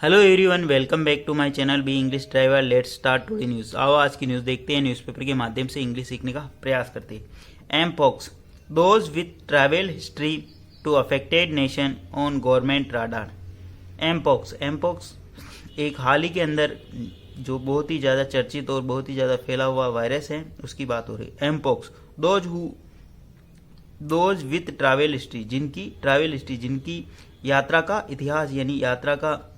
Hello everyone, welcome back to my channel B English driver. Let's start today news. आओ आज की news देखते हैं। न्यूज़पेपर के माध्यम से इंग्लिश सीखने का प्रयास करते हैं। Mpox, those with travel history to affected nation on government radar. Mpox एक हाल ही के अंदर जो बहुत ही ज़्यादा चर्चित और बहुत ही ज़्यादा फैला हुआ वायरस है, उसकी बात हो रही है। Mpox, those with travel history, जिनकी यात्रा का इतिहास यानी यात्रा का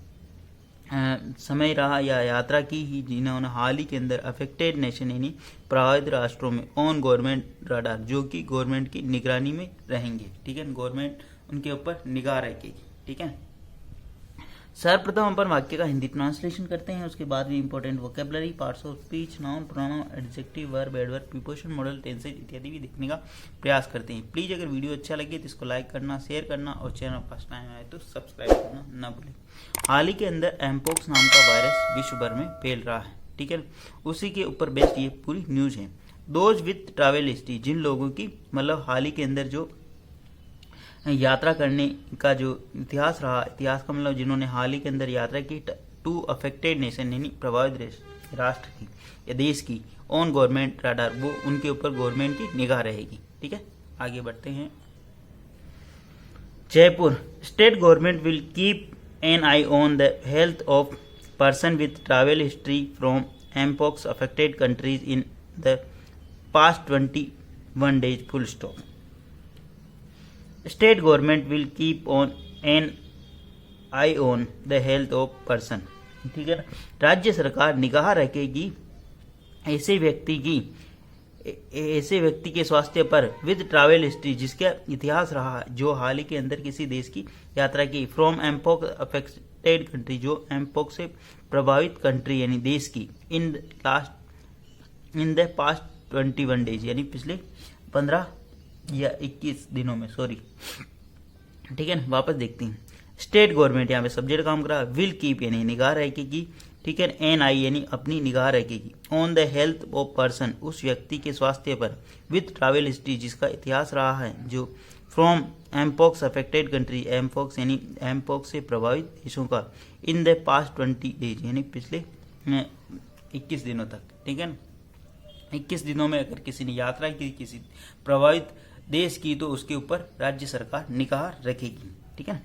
समय रहा या यात्रा की ही, जिन्होंने हाल ही के अंदर अफेक्टेड नेशन यानी प्रभावित राष्ट्रों में ऑन गवर्नमेंट राडार, जो कि गवर्नमेंट की निगरानी में रहेंगे। ठीक है, गवर्नमेंट उनके ऊपर निगाह रखेगी। ठीक है, सर्वप्रथम अपन वाक्य का हिंदी ट्रांसलेशन करते हैं, उसके बाद भी important vocabulary, parts of speech, noun, pronoun, adjective, verb, adverb, preposition, model, tenses इत्यादि भी देखने का प्रयास करते हैं। प्लीज अगर वीडियो अच्छा लगे तो इसको लाइक करना, शेयर करना और चैनल फर्स्ट टाइम आए तो सब्सक्राइब करना ना भूलें। हाल ही के अंदर एमपॉक्स नाम का वायरस विश्व भर में फैल रहा है। ठीक है, उसी के ऊपर बेस्ड ये पूरी न्यूज है। दोज विथ ट्रैवल हिस्ट्री, जिन लोगों की मतलब हाल ही के अंदर जो यात्रा करने का जो इतिहास रहा, इतिहास का मतलब जिन्होंने हाल ही के अंदर यात्रा की टू अफेक्टेड नेशन यानी प्रभावित राष्ट्र की या देश की ऑन गवर्नमेंट राडार, वो उनके ऊपर गवर्नमेंट की निगाह रहेगी। ठीक है, आगे बढ़ते हैं। Jaipur, state government will keep an I on the health of person with travel history from mpox affected countries in the past 21 days full stop. State government will keep on an I on the health of person. ठीक है, राज्य सरकार निगाह रखेगी ऐसे व्यक्ति के स्वास्थ्य पर विद ट्रैवल हिस्ट्री, जिसका इतिहास रहा, जो हाल ही के अंदर किसी देश की यात्रा की, फ्रॉम एमपॉक्स अफेक्टेड कंट्री, जो एमपॉक्स से प्रभावित कंट्री यानी देश की, इन द पास्ट 21 days यानी पिछले 15 या 21 दिनों में, सॉरी। ठीक है, वापस देखते हैं। स्टेट गवर्नमेंट, यहाँ पे सब्जेक्ट काम कर रहा है, विल कीप यानी निगाह रखेगी। ठीक है, एन आई यानी अपनी निगाह रखेगी, on the health of person, उस व्यक्ति के स्वास्थ्य पर, विथ ट्रैवल हिस्ट्री, जिसका इतिहास रहा है, जो from mpox affected country, mpox यानी एमपॉक्स से प्रभावित देशों का, इन द पास्ट 20 days यानी पिछले 21 दिनों तक। ठीक है, 21 दिनों में अगर किसी ने यात्रा की किसी प्रभावित देश की, तो उसके ऊपर राज्य सरकार निगाह रखेगी। ठीक है,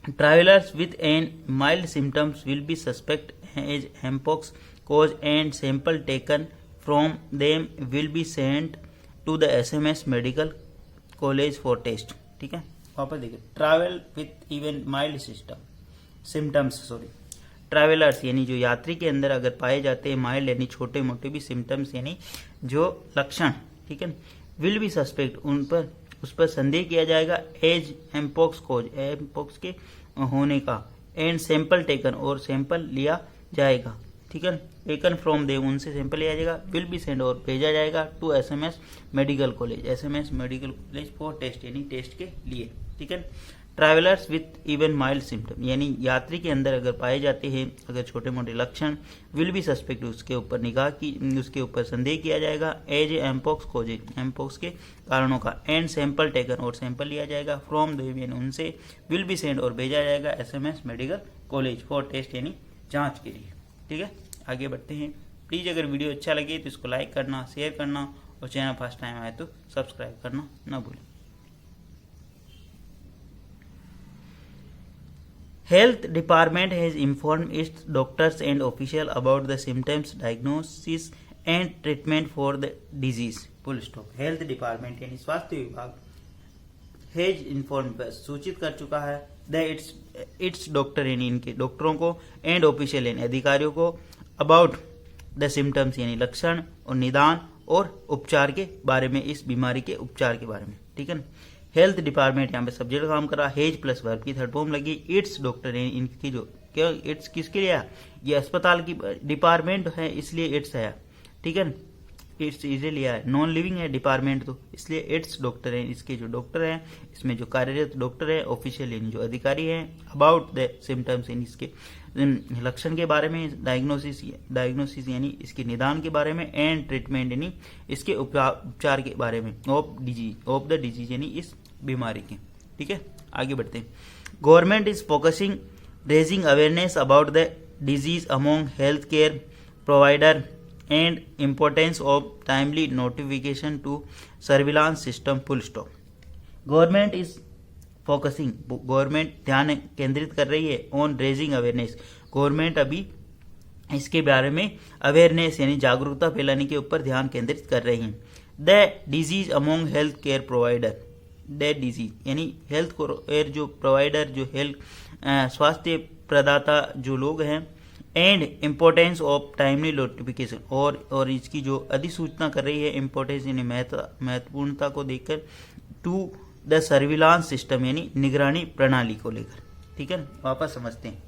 travellers with an mild symptoms will be suspect as mpox cause and sample taken from them will be sent to the SMS medical college for test. ठीक है, वापस देखिए। Travel with even mild symptoms, travellers यानी जो यात्री के अंदर अगर पाए जाते हैं माइल्ड यानी छोटे मोटे भी सिम्टम्स यानी जो लक्षण, ठीक है, विल बी सस्पेक्ट, उस पर संदेह किया जाएगा, एज एमपॉक्स कॉज, एमपॉक्स के होने का, एंड सैंपल टेकन और सैंपल लिया जाएगा। ठीक है, टेकन फ्रॉम देम, उनसे सैंपल लिया जाएगा, विल बी सेंड और भेजा जाएगा, to SMS medical college for test यानी टेस्ट के लिए। ठीक है, travellers with even mild symptom यानी यात्री के अंदर अगर पाए जाते हैं अगर छोटे मोटे लक्षण, विल बी सस्पेक्ट, उसके ऊपर निगाह की, उसके ऊपर संदेह किया जाएगा, एज एमपॉक्स कॉज, एमपॉक्स के कारणों का, एंड सैंपल टेकन और सैंपल लिया जाएगा, फ्रॉम देम यानी उनसे, विल बी सेंड और भेजा जाएगा, SMS medical college for test यानी जांच के लिए। ठीक है, आगे बढ़ते हैं। प्लीज अगर वीडियो अच्छा लगे तो इसको लाइक करना, शेयर करना और चैनल फर्स्ट टाइम आए तो सब्सक्राइब करना ना भूलें। Health Department has informed its doctors and officials about the symptoms, diagnosis and treatment for the disease. Full stop. Health Department यानी स्वास्थ्य विभाग has informed सूचित कर चुका है its डॉक्टर यानी इनके डॉक्टरों को and official यानी अधिकारियों को about the symptoms यानी लक्षण और निदान और उपचार के बारे में, इस बीमारी के उपचार के बारे में। ठीक है, हेल्थ डिपार्टमेंट यहाँ पे सब्जेक्ट काम कर रहा, हेज प्लस वर्ब की थर्ड फॉर्म लगी, इट्स डॉक्टर यानी इनकी जो क्या, इट्स किसके लिए है, ये अस्पताल की डिपार्टमेंट है इसलिए इट्स है। ठीक है, इट्स इसे लिया है, नॉन लिविंग है डिपार्टमेंट तो इसलिए इट्स डॉक्टर है, इसके जो डॉक्टर है, इसमें जो कार्यरत डॉक्टर है, ऑफिशियल यानी जो अधिकारी है, अबाउट द सिम्टम्स यानी इसके लक्षण के बारे में, डायग्नोसिस यानी इसके निदान के बारे में, एंड ट्रीटमेंट यानी इसके उपचार के बारे में, ऑफ द डिजीज यानी इस बीमारी के। ठीक है, आगे बढ़ते हैं। Government is focusing raising awareness about the disease among health care provider and importance of timely notification to surveillance system full stop. Government is focusing, government ध्यान केंद्रित कर रही है on raising awareness. गवर्नमेंट अभी इसके बारे में अवेयरनेस यानी जागरूकता फैलाने के ऊपर ध्यान केंद्रित कर रही है. The disease among health care provider, the disease यानी हेल्थ केयर जो प्रोवाइडर जो हेल्थ स्वास्थ्य प्रदाता जो लोग हैं, and importance of timely notification और इसकी जो अधिसूचना कर रही है इम्पोर्टेंस यानी महत्वपूर्णता को देखकर टू द सर्विलांस सिस्टम यानी निगरानी प्रणाली को लेकर. ठीक है, वापस समझते हैं.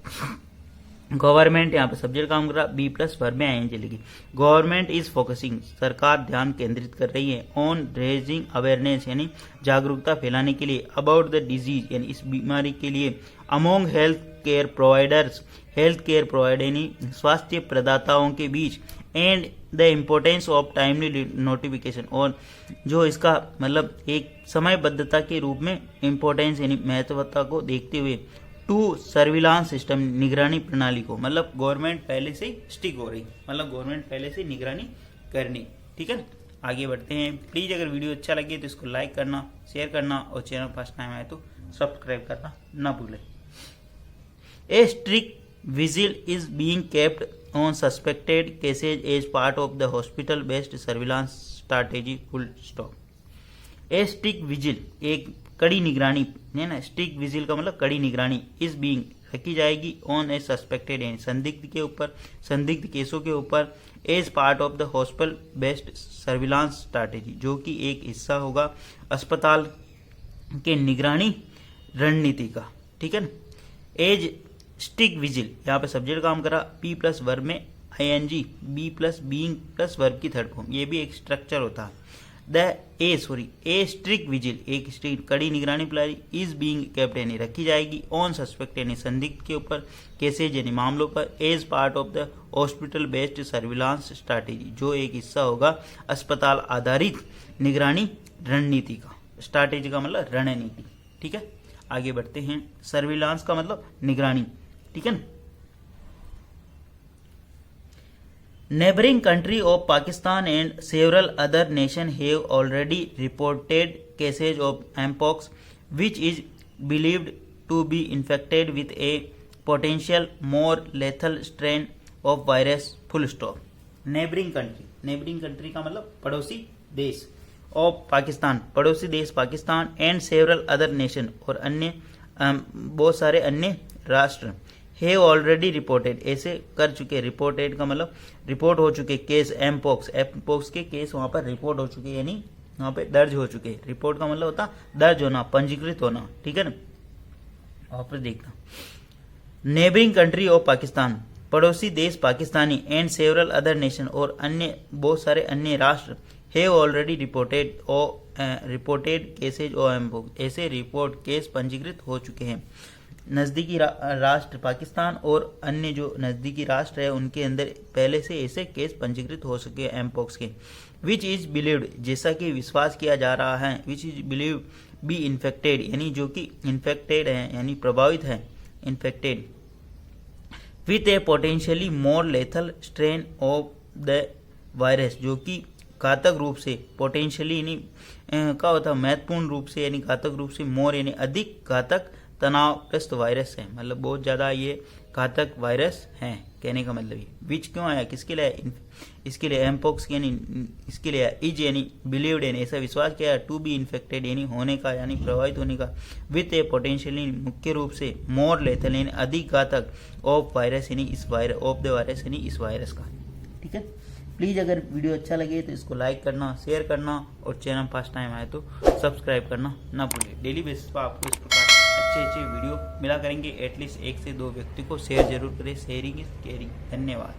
गवर्नमेंट यहाँ पे सब्जेक्ट काम कर रहा, बी प्लस वर्ब में आएंगे लिखी. गवर्नमेंट इज फोकसिंग, सरकार ध्यान केंद्रित कर रही है ऑन रेजिंग अवेयरनेस यानी जागरूकता फैलाने के लिए अबाउट द डिजीज यानी इस बीमारी के लिए among health care providers, health care provider यानी स्वास्थ्य प्रदाताओं के बीच, and the importance of timely notification और जो इसका मतलब एक समयबद्धता के रूप में इम्पोर्टेंस यानी महत्वता को देखते हुए टू सर्विलांस सिस्टम निगरानी प्रणाली को, मतलब गवर्नमेंट पहले से स्टिक हो रही, मतलब गवर्नमेंट पहले से निगरानी करनी. ठीक है, आगे बढ़ते हैं. प्लीज अगर वीडियो अच्छा लगे तो इसको लाइक करना, शेयर करना और चैनल फर्स्ट टाइम आए तो सब्सक्राइब करना ना भूलें. A strict vigil is being kept on suspected cases as part of the hospital-based surveillance strategy. Full stop. A strict vigil एक कड़ी निगरानी है ना, स्ट्रिक्ट विजिल का मतलब कड़ी निगरानी, इज बीइंग रखी जाएगी ऑन ए सस्पेक्टेड यानी संदिग्ध के ऊपर, संदिग्ध केसों के ऊपर, as part of the hospital based surveillance strategy जो कि एक हिस्सा होगा अस्पताल के निगरानी रणनीति का. ठीक है ना. एज स्टिक विजिल यहाँ पे सब्जेक्ट काम करा, पी प्लस वर्ब में ING, B plus being plus verb की थर्ड फॉर्म, ये भी एक स्ट्रक्चर होता है. ए स्ट्रिक्ट विजिल एक स्ट्रिक्ट कड़ी निगरानी प्रणाली इज बीइंग केप्ट यानी रखी जाएगी ऑन सस्पेक्ट यानी संदिग्ध के ऊपर, केसेज यानी मामलों पर, as part of the hospital based surveillance strategy जो एक हिस्सा होगा अस्पताल आधारित निगरानी रणनीति का. स्ट्रैटेजी का मतलब रणनीति. ठीक है, आगे बढ़ते हैं. सर्विलांस का मतलब निगरानी. ठीक है. Neighboring country of Pakistan and several other nations have already reported cases of mpox, which is believed to be infected with a potential more lethal strain of virus. Full stop. Neighboring country का मतलब पड़ोसी देश, of Pakistan पड़ोसी देश Pakistan, and several other nation और अन्य बहुत सारे अन्य राष्ट्र, हैव ऑलरेडी रिपोर्टेड ऐसे कर चुके, रिपोर्टेड का मतलब रिपोर्ट हो चुके केस एमपोक्स के केस वहां पर रिपोर्ट हो चुके यानी वहां पे दर्ज हो चुके. रिपोर्ट का मतलब होता दर्ज होना, पंजीकृत होना. ठीक है ना. वहां पर देखना. नेबरिंग कंट्री ऑफ पाकिस्तान पड़ोसी देश पाकिस्तानी, एंड सेवरल अदर नेशन और अन्य बहुत सारे अन्य राष्ट्र, have already reported cases of mpox ऐसे रिपोर्ट केस पंजीकृत हो चुके हैं. नज़दीकी राष्ट्र पाकिस्तान और अन्य जो नज़दीकी राष्ट्र है उनके अंदर पहले से ऐसे केस पंजीकृत हो सके एमपोक्स के. विच इज बिलीव्ड जैसा कि विश्वास किया जा रहा है, which is believe be infected यानी जो कि इन्फेक्टेड है यानी प्रभावित है, infected with a potentially more lethal strain of the virus जो कि घातक रूप से, पोटेंशियली यानी क्या होता है महत्वपूर्ण रूप से यानी घातक रूप से, मोर यानी अधिक घातक तनावग्रस्त वायरस है, मतलब बहुत ज्यादा ये घातक वायरस है. कहने का मतलब ये विच क्यों आया, किसके लिए, इसके लिए एमपोक्स यानी इसके लिए इज यानी बिलीव्ड यानी ऐसा विश्वास किया, टू बी इन्फेक्टेड यानी होने का यानी प्रभावित होने का, विथ ए पोटेंशियली मुख्य रूप से, मोर लेथल यानी अधिक घातक, ऑफ वायरस यानी इस वायरस, ऑफ द वायरस यानी इस वायरस का. ठीक है. प्लीज़ अगर वीडियो अच्छा लगे तो इसको लाइक करना, शेयर करना और चैनल फर्स्ट टाइम आए तो सब्सक्राइब करना ना भूलें. डेली बेसिस पर आपको इस प्रकार अच्छे वीडियो मिला करेंगे. एटलीस्ट 1 से 2 व्यक्ति को शेयर जरूर करें. Sharing is caring. धन्यवाद.